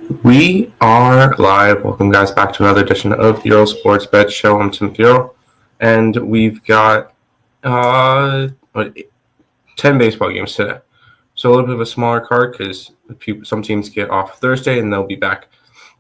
We are live. Welcome, guys, back to another edition of the Earle Sports Bet Show. I'm Tim Earle, and we've got 10 baseball games today. So a little bit of a smaller card because some teams get off Thursday and they'll be back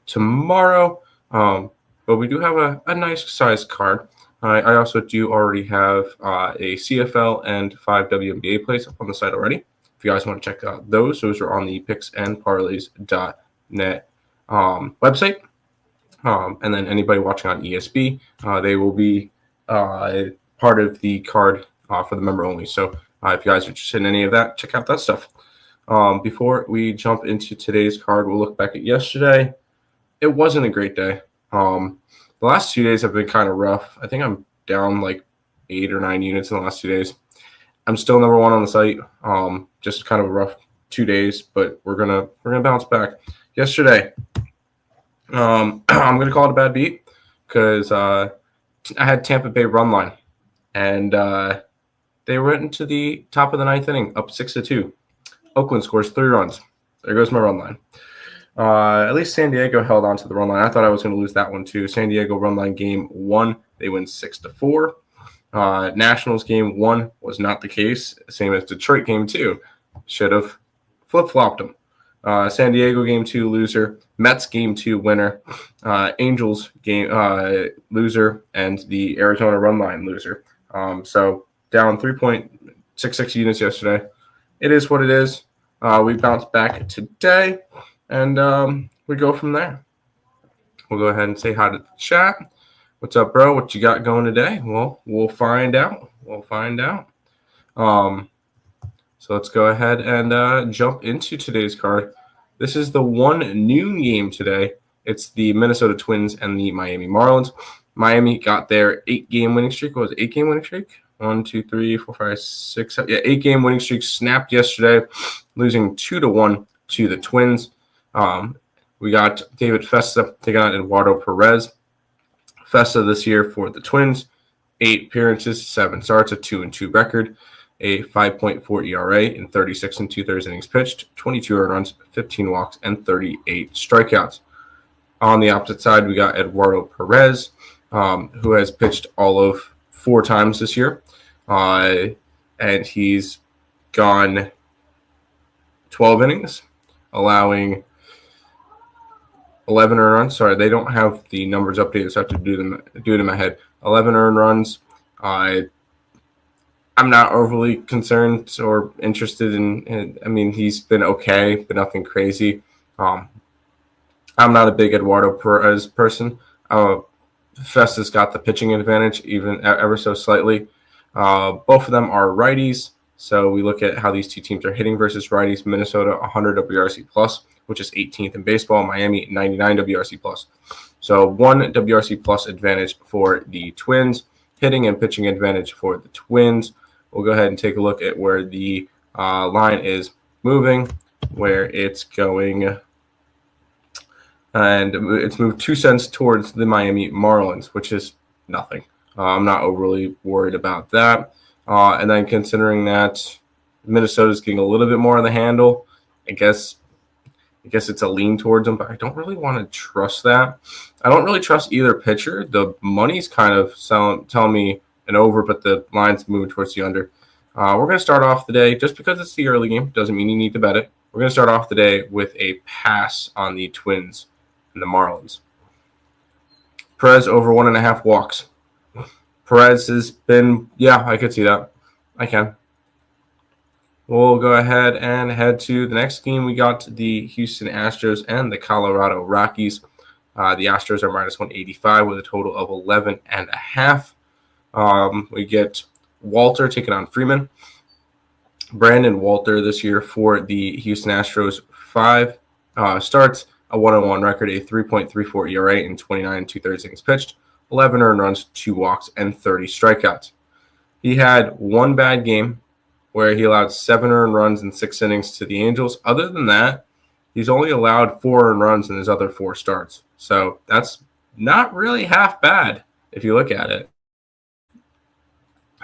tomorrow. But we do have a nice sized card. I also do already have a CFL and 5 WNBA plays up on the site already. If you guys want to check out those are on the picksandparleys.net website. And then anybody watching on ESB, they will be part of the card for the member only. So if you guys are interested in any of that, check out that stuff. Before we jump into today's card, we'll look back at yesterday. It wasn't a great day. The last 2 days have been kind of rough. I think I'm down like 8 or 9 units in the last 2 days. I'm still number one on the site. Just kind of a rough 2 days, but we're gonna bounce back. Yesterday, I'm gonna call it a bad beat because I had Tampa Bay run line, and they went into the top of the ninth inning, up 6-2. Oakland scores 3 runs. There goes my run line. At least San Diego held on to the run line. I thought I was going to lose that one too. San Diego run line game 1, they win 6-4. Nationals game 1 was not the case. Same as Detroit game 2. Should have flip-flopped them. San Diego game 2 loser. Mets game 2 winner. Angels game loser, and the Arizona run line loser. So down 3.66 units yesterday. It is what it is. We bounced back today. And we go from there. We'll go ahead and say hi to the chat. What's up, bro? What you got going today? Well, we'll find out. So let's go ahead and jump into today's card. This is the 1 noon game today. It's the Minnesota Twins and the Miami Marlins. Miami got their 8-game winning streak. What was it? 8-game winning streak? 1, 2, 3, 4, 5, 6, 7. Yeah, 8-game winning streak snapped yesterday, losing 2-1 to the Twins. We got David Festa taking on Eduardo Perez. Festa this year for the Twins, 8 appearances, 7 starts, a 2-2 record, a 5.4 ERA in 36 2/3 innings pitched, 22 earned runs, 15 walks, and 38 strikeouts. On the opposite side, we got Eduardo Perez, who has pitched all of 4 times this year, and he's gone 12 innings, allowing 11 earned runs. Sorry, they don't have the numbers updated, so I have to do it in my head. 11 earned runs. I'm not overly concerned or interested in. I mean, he's been okay, but nothing crazy. I'm not a big Eduardo Perez person. Festa's got the pitching advantage, even ever so slightly. Both of them are righties. So we look at how these two teams are hitting versus righties. Minnesota 100 WRC plus, which is 18th in baseball. Miami 99 WRC plus. So 1 WRC plus advantage for the Twins. Hitting and pitching advantage for the Twins. We'll go ahead and take a look at where the line is moving, where it's going. And it's moved 2 cents towards the Miami Marlins, which is nothing. I'm not overly worried about that. And then considering that Minnesota's getting a little bit more on the handle, I guess it's a lean towards them, but I don't really want to trust that. I don't really trust either pitcher. The money's kind of telling me an over, but the line's moving towards the under. We're going to start off the day, just because it's the early game, doesn't mean you need to bet it. We're going to start off the day with a pass on the Twins and the Marlins. Perez over 1.5 walks. Perez has been, I could see that. I can. We'll go ahead and head to the next game. We got the Houston Astros and the Colorado Rockies. The Astros are minus 185 with a total of 11.5. We get Walter taking on Freeman. Brandon Walter this year for the Houston Astros, 5 starts, a 1-1 record, a 3.34 ERA in 29 2/3 innings pitched, 11 earned runs, 2 walks, and 30 strikeouts. He had 1 bad game where he allowed 7 earned runs in 6 innings to the Angels. Other than that, he's only allowed 4 earned runs in his other 4 starts. So that's not really half bad if you look at it.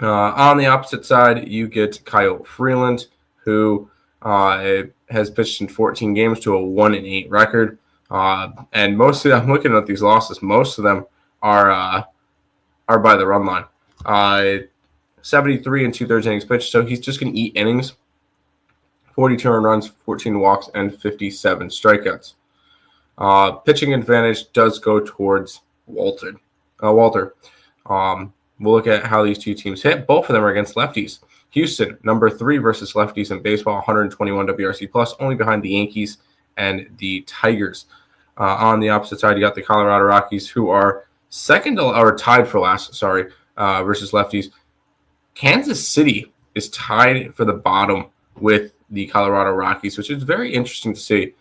On the opposite side, you get Kyle Freeland, who has pitched in 14 games to a 1-8 record. And mostly, I'm looking at these losses. Most of them are by the run line. 73 and 2/3 innings pitched, so he's just going to eat innings. 42 earned runs, 14 walks, and 57 strikeouts. Pitching advantage does go towards Walter. We'll look at how these two teams hit. Both of them are against lefties. Houston, number 3 versus lefties in baseball, 121 WRC plus, only behind the Yankees and the Tigers. On the opposite side, you got the Colorado Rockies, who are tied for last, versus lefties. Kansas City is tied for the bottom with the Colorado Rockies, which is very interesting to see.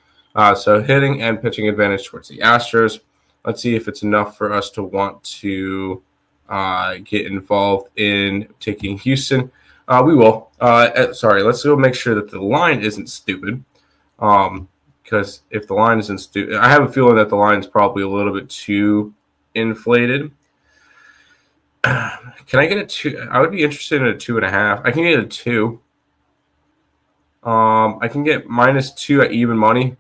So hitting and pitching advantage towards the Astros. Let's see if it's enough for us to want to get involved in taking Houston. We will. Let's go make sure that the line isn't stupid. Because if the line isn't stupid, I have a feeling that the line is probably a little bit too inflated. Can I get a 2? I would be interested in a 2.5. I can get a 2. I can get -2 at even money.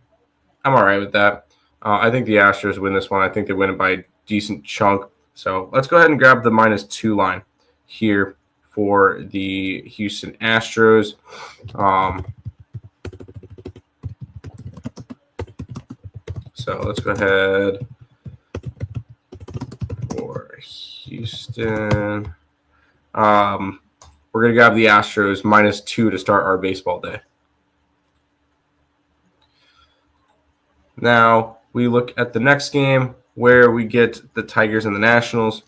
I'm all right with that. I think the Astros win this one. I think they win it by a decent chunk. So let's go ahead and grab the -2 line here for the Houston Astros. So let's go ahead for Houston. We're going to grab the Astros -2 to start our baseball day. Now we look at the next game where we get the Tigers and the Nationals.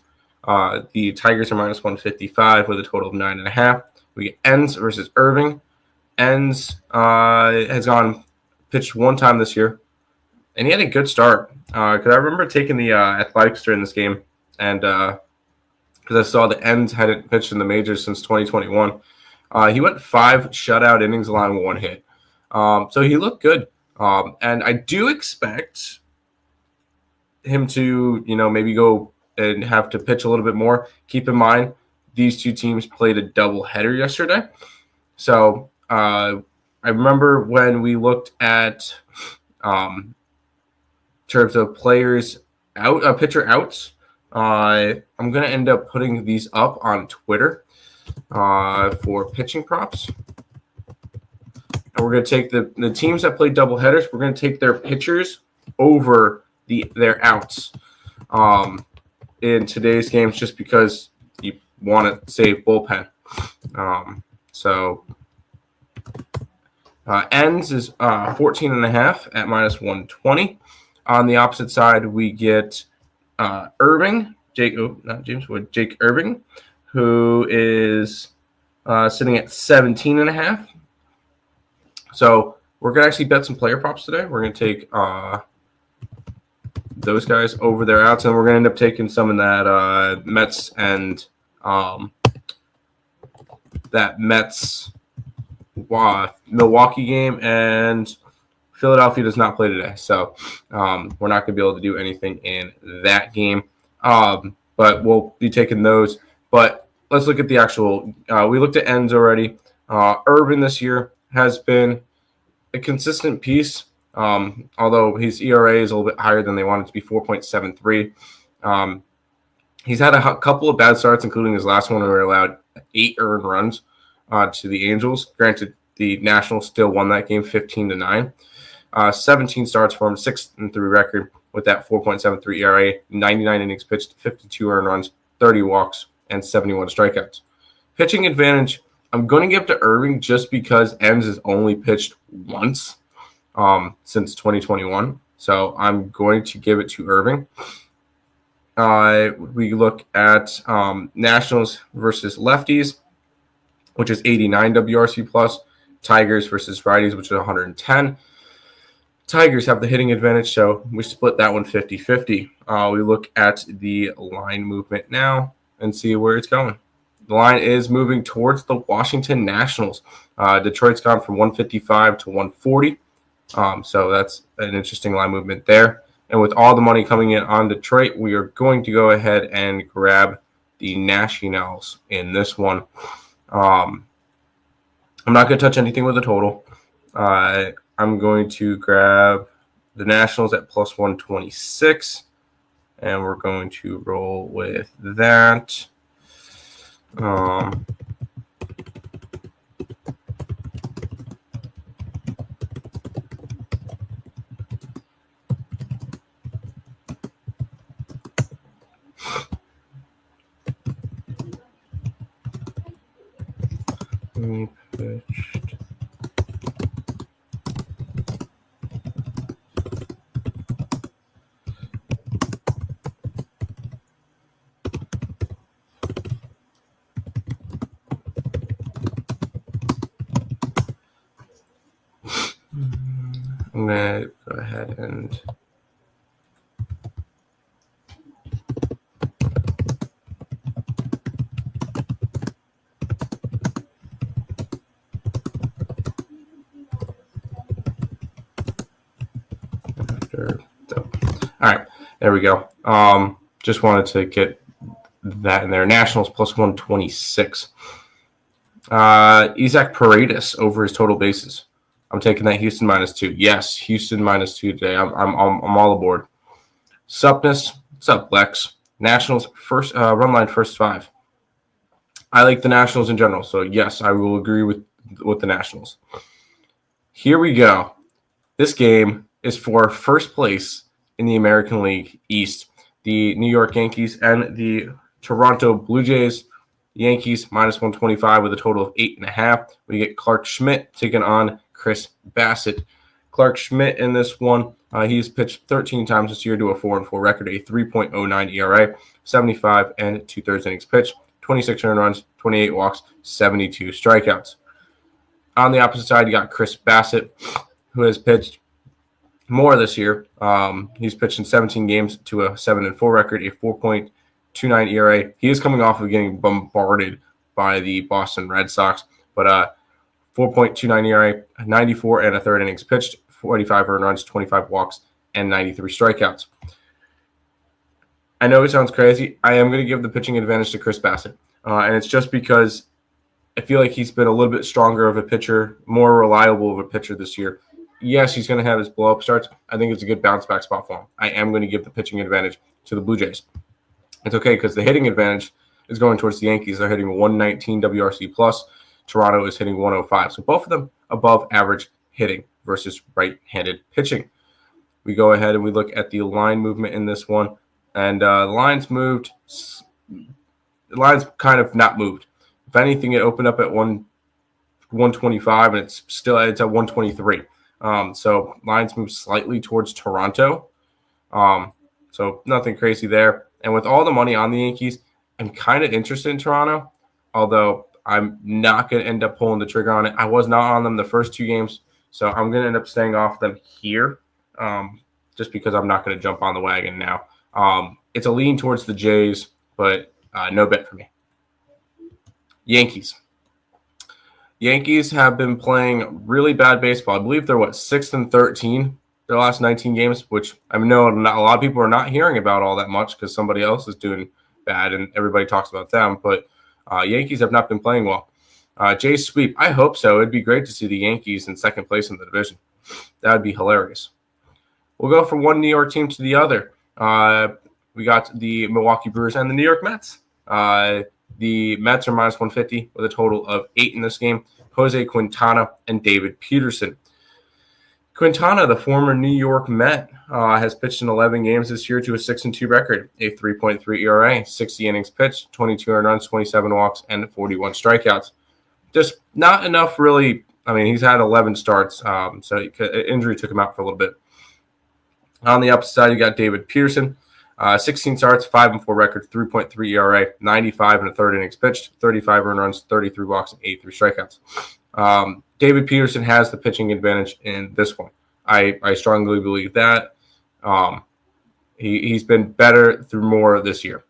The Tigers are -155 with a total of 9.5. We get Enns versus Irving. Enns has pitched one time this year, and he had a good start. Because I remember taking the Athletics during this game, and because I saw the Enns hadn't pitched in the majors since 2021. He went 5 shutout innings, allowing 1 hit. So he looked good. And I do expect him to, maybe go and have to pitch a little bit more. Keep in mind, these two teams played a doubleheader yesterday. So I remember when we looked at terms of players out, pitcher outs. I'm going to end up putting these up on Twitter for pitching props. And we're going to take the teams that play doubleheaders, we're going to take their pitchers over their outs in today's games just because you want to save bullpen. Ends is 14.5 at -120. On the opposite side, we get Jake Irving, who is sitting at 17.5. So we're going to actually bet some player props today. We're going to take those guys over their outs, and we're going to end up taking some in that Mets and Milwaukee game, and Philadelphia does not play today. So we're not going to be able to do anything in that game, but we'll be taking those. But let's look at the actual we looked at ends already. Irvin this year has been a consistent piece, although his ERA is a little bit higher than they want it to be, 4.73. He's had a couple of bad starts, including his last one where he allowed 8 earned runs to the Angels. Granted, the Nationals still won that game 15-9. 17 starts for him, 6-3 record with that 4.73 ERA, 99 innings pitched, 52 earned runs, 30 walks, and 71 strikeouts. Pitching advantage, I'm going to give to Irving just because Enns has only pitched once since 2021. So I'm going to give it to Irving. We look at Nationals versus lefties, which is 89 WRC plus. Tigers versus righties, which is 110. Tigers have the hitting advantage, so we split that one 50-50. We look at the line movement now and see where it's going. The line is moving towards the Washington Nationals. Detroit's gone from 155 to 140. So that's an interesting line movement there. And with all the money coming in on Detroit, we are going to go ahead and grab the Nationals in this one. I'm not going to touch anything with the total. I'm going to grab the Nationals at plus 126. And we're going to roll with that. We pitched. I'm going to go ahead and all right, there we go. Just wanted to get that in there. Nationals plus 126. Isaac Paredes over his total bases. I'm taking that Houston -2. Yes, Houston -2 today. I'm all aboard. Supness, what's up, Lex? Nationals first run line first 5. I like the Nationals in general, so yes, I will agree with the Nationals. Here we go. This game is for first place in the American League East. The New York Yankees and the Toronto Blue Jays. Yankees -125 with a total of 8.5. We get Clark Schmidt taking on Chris Bassett. Clark Schmidt in this one, he's pitched 13 times this year to a 4-4 record, a 3.09 ERA, 75 and 2/3 innings pitched, 26 earned runs, 28 walks, 72 strikeouts. On the opposite side, you got Chris Bassett, who has pitched more this year. He's pitched in 17 games to a 7-4 record, a 4.29 ERA. He is coming off of getting bombarded by the Boston Red Sox, but 4.29 ERA, 94 and 1/3 innings pitched, 45 earned runs, 25 walks, and 93 strikeouts. I know it sounds crazy. I am going to give the pitching advantage to Chris Bassett, and it's just because I feel like he's been a little bit stronger of a pitcher, more reliable of a pitcher this year. Yes, he's going to have his blow-up starts. I think it's a good bounce-back spot for him. I am going to give the pitching advantage to the Blue Jays. It's okay because the hitting advantage is going towards the Yankees. They're hitting 119 WRC+. Toronto is hitting 105. So both of them above average hitting versus right-handed pitching. We go ahead and we look at the line movement in this one. And the lines moved. The lines kind of not moved. If anything, it opened up at 125, and it's at 123. So lines moved slightly towards Toronto. So nothing crazy there. And with all the money on the Yankees, I'm kind of interested in Toronto, although I'm not going to end up pulling the trigger on it. I was not on them the first 2 games, so I'm going to end up staying off them here just because I'm not going to jump on the wagon now. It's a lean towards the Jays, but no bet for me. Yankees have been playing really bad baseball. I believe they're 6-13 their last 19 games, which I know not a lot of people are not hearing about all that much because somebody else is doing bad and everybody talks about them. But Yankees have not been playing well. Jays sweep. I hope so. It'd be great to see the Yankees in second place in the division. That would be hilarious. We'll go from one New York team to the other. We got the Milwaukee Brewers and the New York Mets. The Mets are -150 with a total of 8 in this game. Jose Quintana and David Peterson. Quintana, the former New York Met, has pitched in 11 games this year to a 6-2 record, a 3.3 ERA, 60 innings pitched, 22 earned runs, 27 walks, and 41 strikeouts. Just not enough, really. I mean, he's had 11 starts, so injury took him out for a little bit. On the opposite side, you got David Peterson. 16 starts, 5-4 record, 3.3 ERA, 95 and 1/3 innings pitched, 35 earned runs, 33 walks, and 83 strikeouts. David Peterson has the pitching advantage in this one. I strongly believe that. He's been better through more this year.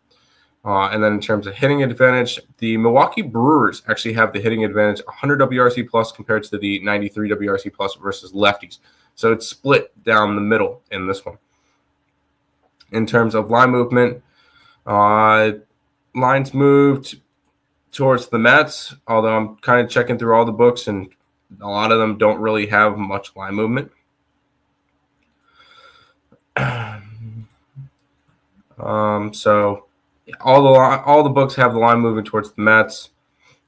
And then in terms of hitting advantage, the Milwaukee Brewers actually have the hitting advantage, 100 WRC plus compared to the 93 WRC plus versus lefties. So it's split down the middle in this one. In terms of line movement, lines moved towards the Mets, although I'm kind of checking through all the books, and a lot of them don't really have much line movement. So all the books have the line moving towards the Mets.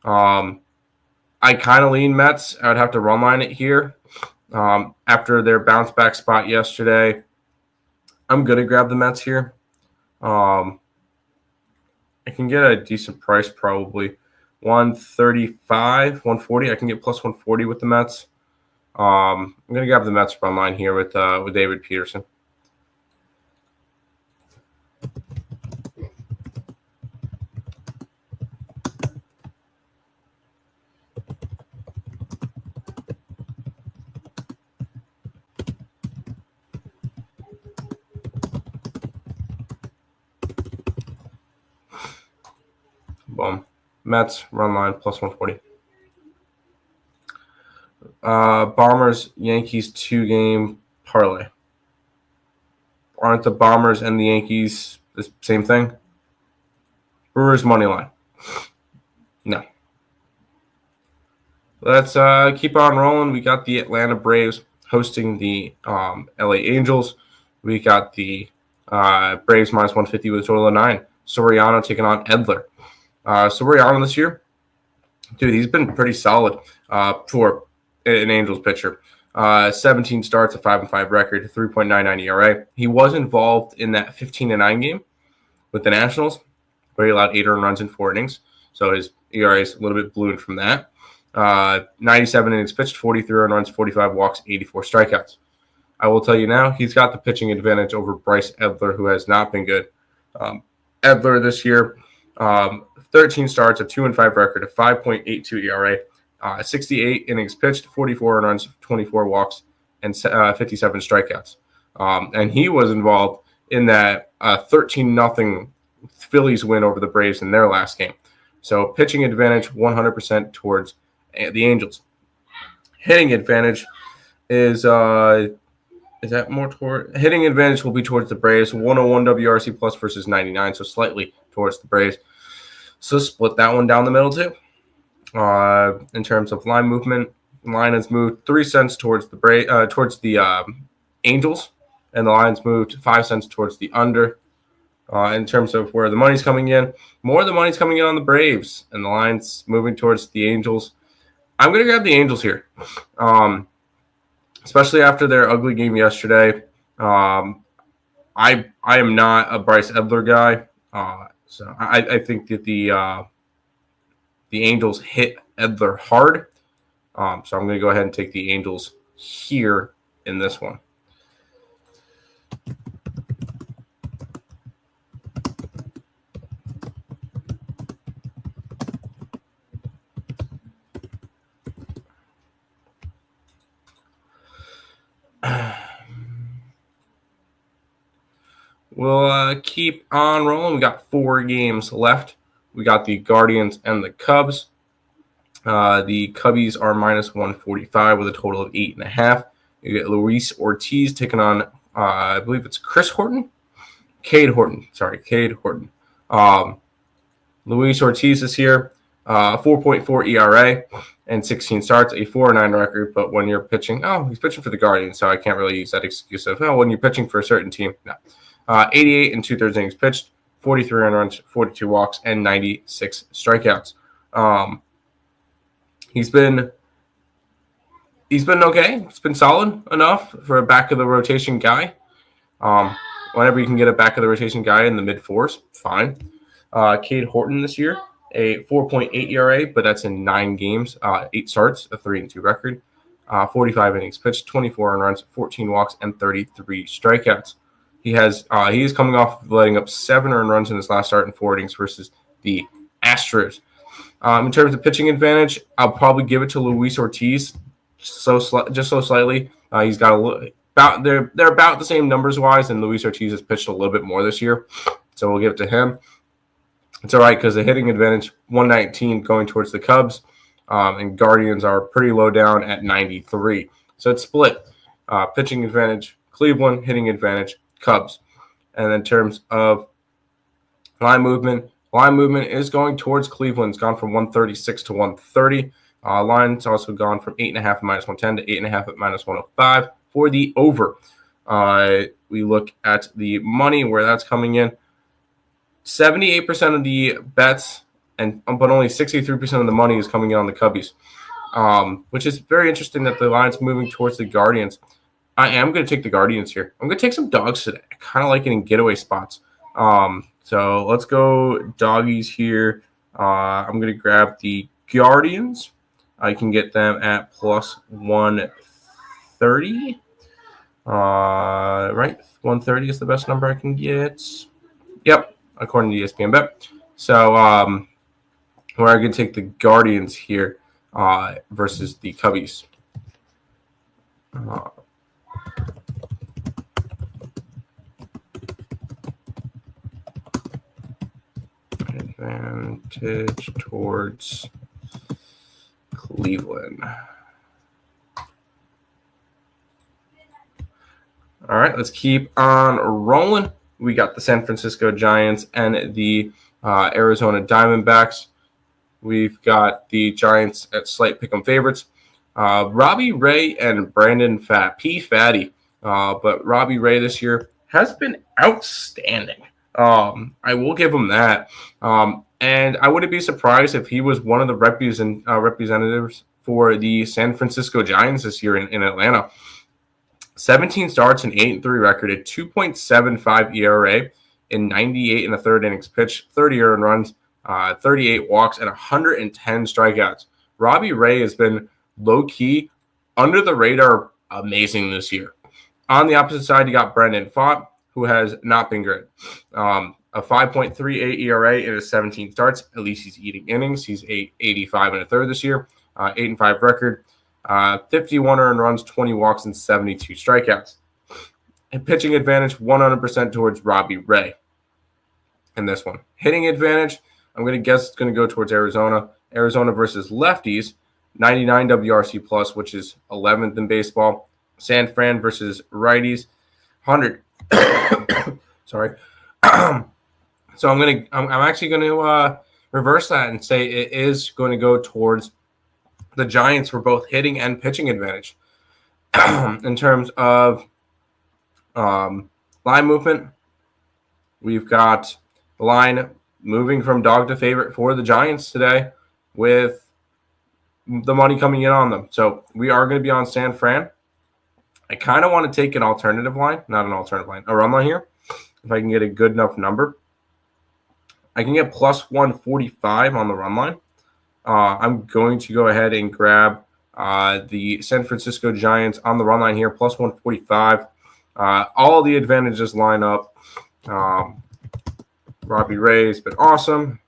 I kind of lean Mets. I would have to run line it here. After their bounce back spot yesterday, I'm going to grab the Mets here. I can get a decent price, probably 135, 140. I can get plus 140 with the Mets. I'm going to grab the Mets run line here with David Peterson. Boom. Mets run line plus 140. Bombers Yankees 2-game parlay. Aren't the Bombers and the Yankees the same thing? Brewers money line. No. Let's keep on rolling. We got the Atlanta Braves hosting the LA Angels. We got the Braves minus 150 with a total of 9. Soriano taking on Edler. Soriano this year, dude, he's been pretty solid for an Angels pitcher. 17 starts, a 5-5 record, 3.99 ERA. He was involved in that 15-9 game with the Nationals, where he allowed 8 earned runs in 4 innings. So his ERA is a little bit ballooned from that. 97 innings pitched, 43 earned runs, 45 walks, 84 strikeouts. I will tell you now, he's got the pitching advantage over Bryce Edler, who has not been good. Edler this year, 13 starts, a 2-5 record, a 5.82 ERA, 68 innings pitched, 44 earned runs, 24 walks, and 57 strikeouts. And he was involved in that 13-0 Phillies win over the Braves in their last game. So pitching advantage 100% towards the Angels. Hitting advantage is that more toward hitting advantage will be towards the Braves. 101 WRC plus versus 99, so slightly towards the Braves. So split that one down the middle too. In terms of line movement, line has moved 3 cents towards the Angels, and the line's moved 5 cents towards the under. In terms of where the money's coming in, more of the money's coming in on the Braves, and the line's moving towards the Angels. I'm going to grab the Angels here, especially after their ugly game yesterday. I am not a Bryce Edler guy, so I think that the Angels hit Edler hard. So I'm going to go ahead and take the Angels here in this one. We'll keep on rolling. We got 4 games left. We got the Guardians and the Cubs. The Cubbies are minus 145 with a total of 8.5. You get Luis Ortiz taking on, I believe it's Cade Horton. Luis Ortiz is here. 4.4 ERA and 16 starts, a 4.9 record. But when you're pitching, he's pitching for the Guardians, so I can't really use that excuse of, when you're pitching for a certain team. No. 88 and 2/3 innings pitched, 43 earned runs, 42 walks, and 96 strikeouts. He's been okay. It's been solid enough for a back of the rotation guy. Whenever you can get a back of the rotation guy in the mid 4s, fine. Cade Horton this year, a 4.8 ERA, but that's in 9 games, 8 starts, a 3-2 record, 45 innings pitched, 24 earned runs, 14 walks, and 33 strikeouts. He is coming off letting up 7 earned runs in his last start in 4 innings versus the Astros. In terms of pitching advantage, I'll probably give it to Luis Ortiz, so slightly. He's got they're about the same numbers wise, and Luis Ortiz has pitched a little bit more this year, so we'll give it to him. It's all right because the hitting advantage 119 going towards the Cubs, and Guardians are pretty low down at 93. So it's split. Pitching advantage Cleveland, hitting advantage Cubs. And in terms of line movement is going towards Cleveland. It's gone from 136 to 130. Line's also gone from 8.5 at minus 110 to 8.5 at minus 105 for the over. We look at the money where that's coming in. 78% of the bets, but only 63% of the money is coming in on the Cubbies, which is very interesting that the line's moving towards the Guardians. I am going to take the Guardians here. I'm going to take some dogs today. I kind of like it in getaway spots. So let's go doggies here. I'm going to grab the Guardians. I can get them at plus 130. Right? 130 is the best number I can get. Yep, according to ESPN Bet. So we're going to take the Guardians here versus the Cubbies. Advantage towards Cleveland. All right, let's keep on rolling. We got the San Francisco Giants and the Arizona Diamondbacks. We've got the Giants at slight pick'em favorites. Robbie Ray and Brandon Fatty. But Robbie Ray this year has been outstanding. I will give him that. And I wouldn't be surprised if he was one of the representatives for the San Francisco Giants this year in Atlanta. 17 starts, an 8-3 record, a 2.75 ERA in 98 in the third innings pitched, 30 earned runs, 38 walks, and 110 strikeouts. Robbie Ray has been low-key, under the radar, amazing this year. On the opposite side, you got Brendan Pfaadt, who has not been good. A 5.38 ERA in his 17 starts. At least he's eating innings. He's 85 and a third this year, 8-5 record. 51 earned runs, 20 walks, and 72 strikeouts. And pitching advantage 100% towards Robbie Ray in this one. Hitting advantage, I'm going to guess it's going to go towards Arizona. Arizona versus lefties, 99 WRC plus, which is 11th in baseball. San Fran versus righties, 100. Sorry. So I'm actually going to reverse that and say it is going to go towards the Giants for both hitting and pitching advantage. In terms of line movement, we've got the line moving from dog to favorite for the Giants today with the money coming in on them. So we are going to be on San Fran. I kind of want to take an alternative line, not an alternative line, a run line here, if I can get a good enough number. I can get plus 145 on the run line. I'm going to go ahead and grab the San Francisco Giants on the run line here, plus 145. All the advantages line up. Robbie Ray's been awesome.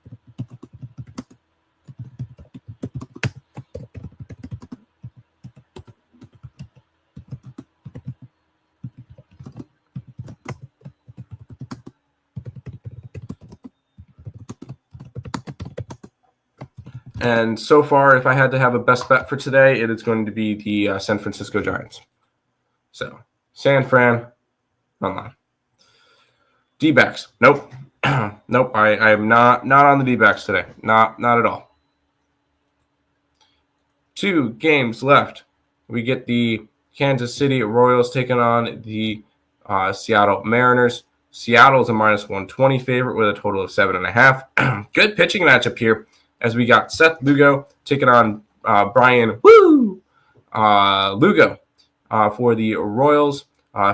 And so far, if I had to have a best bet for today, it is going to be the San Francisco Giants. So, San Fran, run line. D-backs, nope. Nope, I am not on the D-backs today. Not at all. 2 games left. We get the Kansas City Royals taking on the Seattle Mariners. Seattle's a minus 120 favorite with a total of 7.5. Good pitching matchup here, as we got Seth Lugo taking on Brian Lugo for the Royals.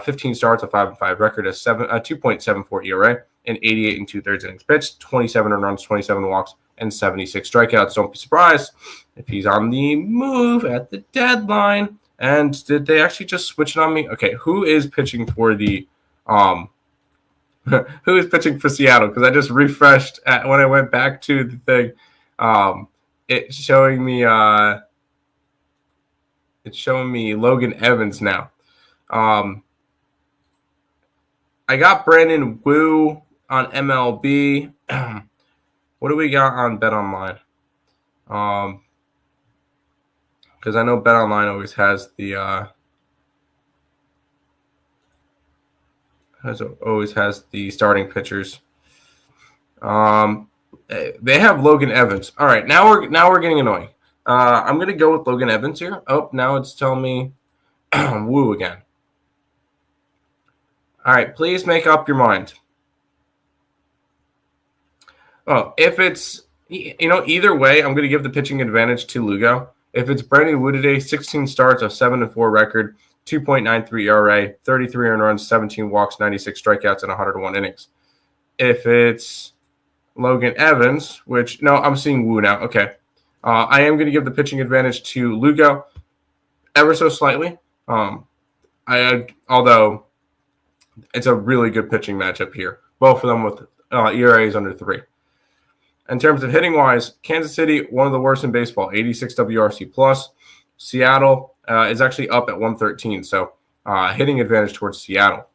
15 starts, a 5-5 record, a 2.74 ERA, and 88 and 2/3 innings pitched, 27 earned runs, 27 walks, and 76 strikeouts. Don't be surprised if he's on the move at the deadline. And did they actually just switch it on me? Okay, who is pitching for the who is pitching for Seattle? Because I just refreshed when I went back to the thing. It's showing me Logan Evans now. I got Brandon Wu on MLB. What do we got on BetOnline? Because I know BetOnline always has the starting pitchers. They have Logan Evans. All right, now we're getting annoying. I'm gonna go with Logan Evans here. Oh, now it's telling me Wu again. All right, please make up your mind. Oh, if it's, either way, I'm going to give the pitching advantage to Lugo. If it's Brandon Woodday, 16 starts, a 7-4 record, 2.93 ERA, 33 earned runs, 17 walks, 96 strikeouts, and 101 innings. If it's Logan Evans, which, no, I'm seeing Wu now. Okay. I am going to give the pitching advantage to Lugo ever so slightly. Although it's a really good pitching matchup here. Both of them with ERAs under 3. In terms of hitting wise, Kansas City, one of the worst in baseball, 86 WRC plus. Seattle is actually up at 113, so hitting advantage towards Seattle.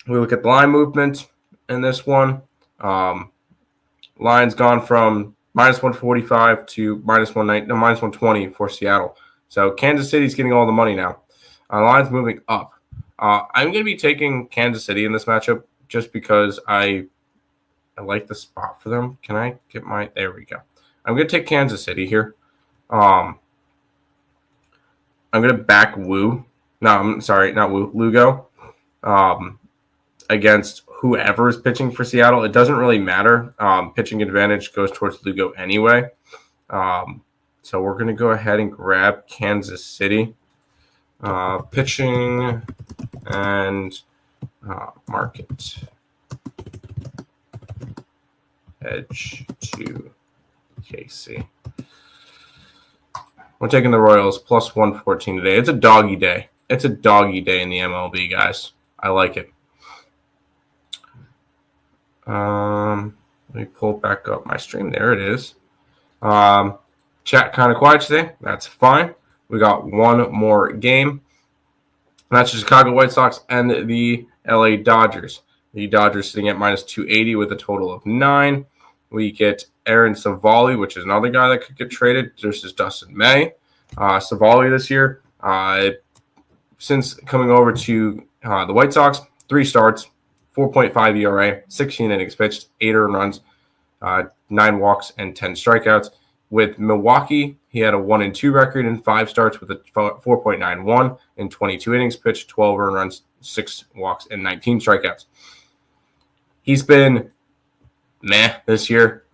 We look at the line movement in this one. Line's gone from minus 145 to minus 120 for Seattle. So Kansas City's getting all the money now. Line's moving up. I'm going to be taking Kansas City in this matchup just because I like the spot for them. Can I get there we go. I'm going to take Kansas City here. I'm going to back Wu. No, I'm sorry, not Wu. Lugo. Against whoever is pitching for Seattle. It doesn't really matter. Pitching advantage goes towards Lugo anyway. So we're going to go ahead and grab Kansas City. Pitching and market. Edge to KC. We're taking the Royals plus 114 today. It's a doggy day. It's a doggy day in the MLB, guys. I like it. Let me pull back up my stream. There it is. Chat kind of quiet today. That's fine. We got one more game. And that's the Chicago White Sox and the LA Dodgers. The Dodgers sitting at minus 280 with a total of 9. We get Aaron Savali, which is another guy that could get traded. Versus Dustin May. Savali this year, since coming over to the White Sox, 3 starts, 4.5 ERA, 16 innings pitched, 8 earned runs, 9 walks, and 10 strikeouts. With Milwaukee, he had a 1-2 record in 5 starts with a 4.91 in 22 innings pitched, 12 earned runs, 6 walks, and 19 strikeouts. He's been meh this year.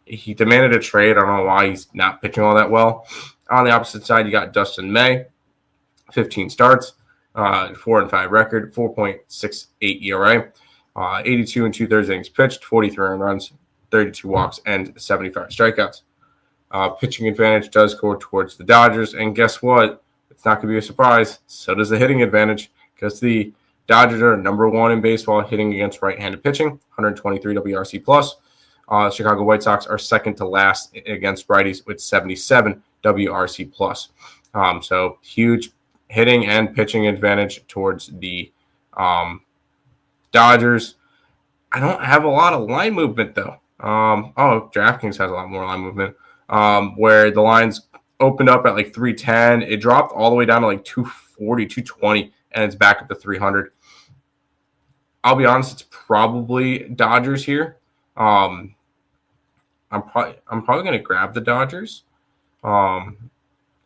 He demanded a trade. I don't know why he's not pitching all that well. On the opposite side, you got Dustin May, 15 starts, 4-5 record, 4.68 ERA, 82 2/3 innings pitched, 43 earned runs, 32 walks, and 75 strikeouts. Pitching advantage does go towards the Dodgers, and guess what? It's not going to be a surprise. So does the hitting advantage, because the Dodgers are number 1 in baseball hitting against right-handed pitching, 123 WRC plus. Chicago White Sox are second to last against righties with 77 WRC plus. So huge hitting and pitching advantage towards the Dodgers. I don't have a lot of line movement though. DraftKings has a lot more line movement. Where the lines opened up at like 310, it dropped all the way down to like 240, 220, and it's back up to 300. I'll be honest, it's probably Dodgers here. I'm probably going to grab the Dodgers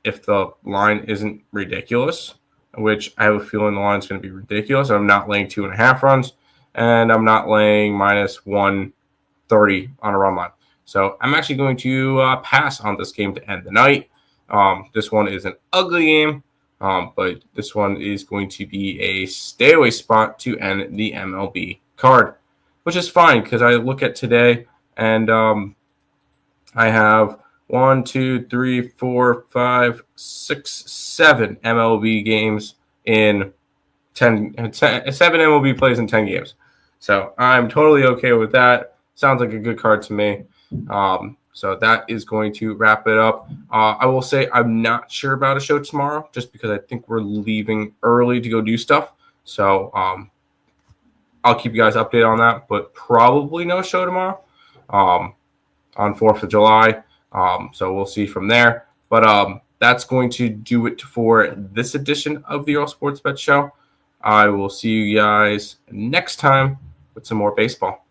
if the line isn't ridiculous, which I have a feeling the line is going to be ridiculous. I'm not laying 2.5 runs, and I'm not laying minus 130 on a run line. So I'm actually going to pass on this game to end the night. This one is an ugly game, but this one is going to be a stay away spot to end the MLB card, which is fine because I look at today and I have 1, 2, 3, 4, 5, 6, 7 MLB games in 7 MLB plays in 10 games. So I'm totally okay with that. Sounds like a good card to me. So that is going to wrap it up. I will say I'm not sure about a show tomorrow just because I think we're leaving early to go do stuff. So I'll keep you guys updated on that, but probably no show tomorrow on 4th of July. So we'll see from there. But that's going to do it for this edition of the Earle Sports Bet Show. I will see you guys next time with some more baseball.